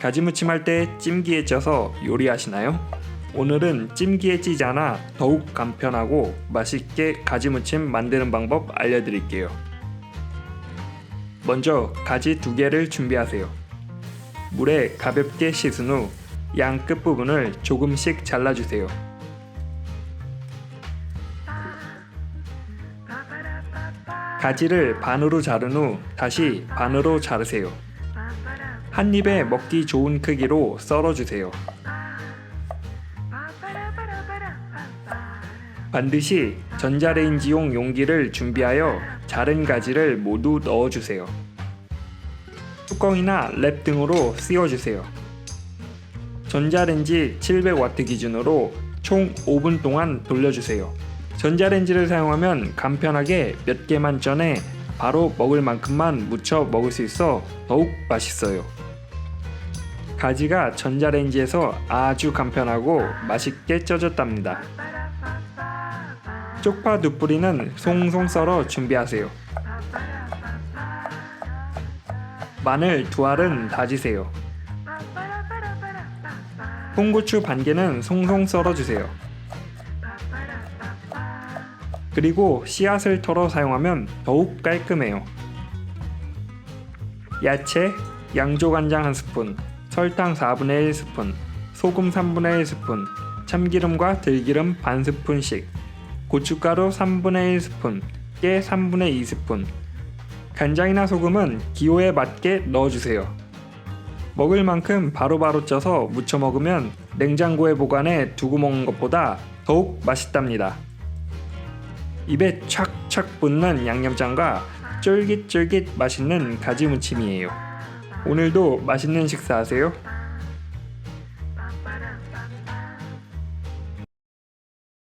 가지무침 할 때 찜기에 쪄서 요리하시나요? 오늘은 찜기에 찌지 않아 더욱 간편하고 맛있게 가지무침 만드는 방법 알려드릴게요. 먼저 가지 2개를 준비하세요. 물에 가볍게 씻은 후 양 끝부분을 조금씩 잘라주세요. 가지를 반으로 자른 후 다시 반으로 자르세요. 한 입에 먹기 좋은 크기로 썰어주세요. 반드시 전자레인지용 용기를 준비하여 자른 가지를 모두 넣어주세요. 뚜껑이나 랩 등으로 씌워주세요. 전자레인지 700W 기준으로 총 5분 동안 돌려주세요. 전자레인지를 사용하면 간편하게 몇 개만 쪄내 바로 먹을 만큼만 무쳐 먹을 수 있어 더욱 맛있어요. 가지가 전자레인지에서 아주 간편하고 맛있게 쪄졌답니다. 쪽파 2뿌리는 송송 썰어 준비하세요. 마늘 2알은 다지세요. 홍고추 반개는 송송 썰어주세요. 그리고 씨앗을 털어 사용하면 더욱 깔끔해요. 야채, 양조간장 1스푼, 설탕 4분의 1스푼, 소금 3분의 1스푼, 참기름과 들기름 반 스푼씩, 고춧가루 3분의 1스푼, 깨 3분의 2스푼, 간장이나 소금은 기호에 맞게 넣어주세요. 먹을 만큼 바로바로 쪄서 무쳐 먹으면 냉장고에 보관해 두고 먹는 것보다 더욱 맛있답니다. 입에 착착 붙는 양념장과 쫄깃쫄깃 맛있는 가지무침이에요. 오늘도 맛있는 식사하세요.